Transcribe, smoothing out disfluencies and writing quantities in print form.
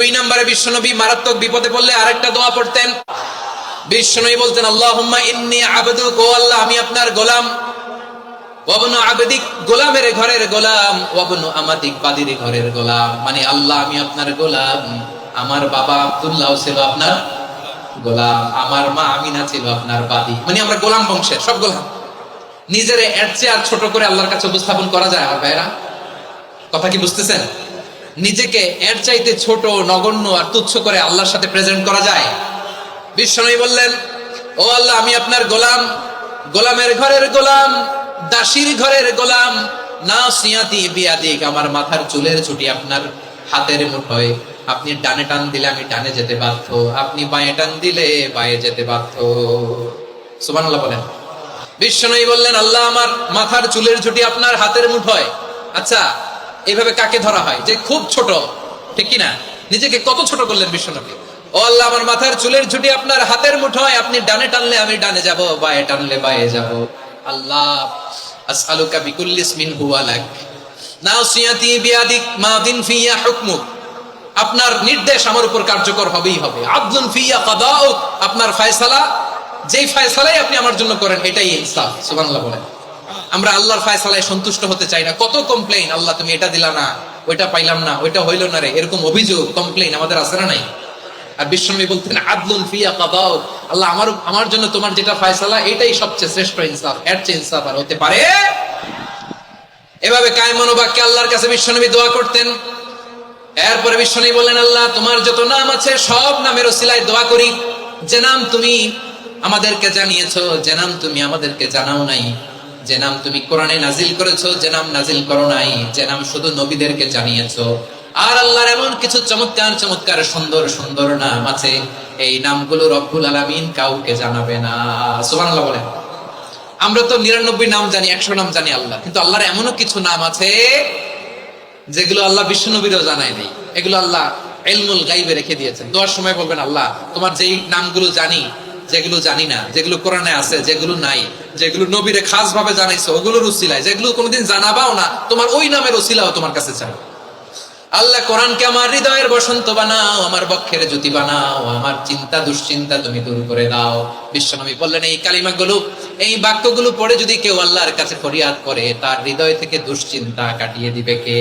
দুই নম্বরে বিশ্বনবী মারাত্মক বিপদে পড়লে আরেকটা দোয়া পড়তেন। বিশ্বনবী বলতেন, আল্লাহুম্মা ইন্নী আবদুক, ও আল্লাহ আমি আপনার গোলাম, ওয়াবনু আবদিক, গোলামের ঘরের গোলাম, ওয়াবনু আমাতিক, বাদির ঘরের গোলাম। মানে আল্লাহ আমি আপনার গোলাম, আমার বাবা আব্দুল্লাহ ছিল আপনার গোলাম, আমার মা আমিনা ছিল আপনার বাদী। মানে আমরা গোলাম বংশের সব গোলাম। নিজের এর চেয়ে আর ছোট করে আল্লাহর কাছে উপস্থাপন করা যায় আমার ভাইরা? কথা কি বুঝতেছেন? নিজেকে এর চাইতে ছোট, নগণ্য আর তুচ্ছ করে আল্লাহর সাথে প্রেজেন্ট করা যায়? বিশ্বনবী বললেন, ও আল্লাহ আমি আপনার গোলাম, গোলামের ঘরের গোলাম, দাসীর ঘরের গোলাম, নাসিয়াতি বিয়াদিক, আমার মাথার চুলের ছুটি আপনার হাতের মুঠোয়। আপনি ডানে টান দিলে আমি ডানে যেতে বাধ্য, আপনি বাঁয়ে টান দিলে বাঁয়ে যেতে বাধ্য। সুবহানাল্লাহ বলেন। বিশ্বনবী বললেন, আল্লাহ আমার মাথার চুলের ছুটি আপনার হাতের মুঠোয়। আচ্ছা, এইভাবে কাকে ধরা হয়? যে খুব ছোট, ঠিক কিনা? নিজেকে কত ছোট করলেন বিশ্বনবী। ও আল্লাহ আমার মাথার চুলের ছুটি আপনার হাতের মুঠোয়, আপনি ডানে টানলে আমি ডানে যাব, বাঁয়ে টানলে বাঁয়ে যাব। আল্লাহ আসআলুকা বিকুল্লি ইসমিন হুয়া লাক, নাসিয়াতি বিয়াদিক, মাদিন ফিয়া হুকমুক, আপনার নির্দেশ আমার উপর কার্যকর হবেই হবে। আদলুন ফিয়া কাদাউক, আপনার ফয়সালা, যেই ফয়সালাই আপনি আমার জন্য করেন এটাই ইনসাফ। সুবহানাল্লাহ বলেন। আমরা আল্লাহর ফয়সালায় সন্তুষ্ট হতে চাই না। কত কমপ্লেইন, আল্লাহ তুমি এটা দিলা না, ওইটা পাইলাম না, ওইটা হইল না রে, এরকম অভিযোগ, কমপ্লেইন আমাদের আছে না নাই? আর বিশ্বনবী বলতেন, আদলুন ফিয়া কাদাউক, আল্লাহ আমার জন্য তোমার যেটা ফয়সালা এটাই সবচেয়ে শ্রেষ্ঠ ইনসাফ, এর চেয়ে ইনসাফ আর হতে পারে? এভাবে কায়েম মনোবাক্যে আল্লাহর কাছে বিশ্বনবী দোয়া করতেন। এরপরে বিশ্বনবী বললেন, আল্লাহ তোমার যত নাম আছে সব নামের ওসিলায় দোয়া করি, যে নাম তুমি আমাদেরকে জানিয়েছো, যে নাম তুমি আমাদেরকে জানাও নাই, যে নাম তুমি কোরআনে নাজিল করেছো, যে নাম নাজিল করো নাই, যে নাম শুধু নবীদেরকে জানিয়েছো। আর আল্লাহর এমন কিছু চমৎকার চমৎকার সুন্দর সুন্দর নাম আছে, এই নামগুলো রব্বুল আলামিন কাউকে জানাবে না। সুবহানাল্লাহ বলেন। আমরা তো 99 নাম জানি, 100 নাম জানি আল্লাহ, কিন্তু আল্লাহর এমনও কিছু নাম আছে যেগুলো আল্লাহ বিশ্বনবীরও জানায় নেই। এগুলো আল্লাহ ইলমুল গায়বে রেখে দিয়েছেন। দোয়ার সময় বলবেন, আল্লাহ তোমার যেই নামগুলো জানি, যেগুলো জানি না, যেগুলো কোরআনে আছে, যেগুলো নাই, যেগুলো নবীরে খাস ভাবে জানাইছো ওগুলোর উসিলায়, যেগুলো কোনোদিন জানাবাও না তোমার ওই নামের উসিলাও তোমার কাছে চাই। আল্লাহ কোরআনকে আমার হৃদয়ের বসন্ত বানাও, আমার বক্ষের জ্যোতি বানাও, আমার চিন্তা দুশ্চিন্তা তুমি দূর করে দাও। বিশ্বনবী বললেন, এই কালিমাগুলো, এই বাক্যগুলো পড়ে যদি কেউ আল্লাহর কাছে ফরিয়াদ করে, তার হৃদয় থেকে দুশ্চিন্তা কাটিয়ে দিবে কে?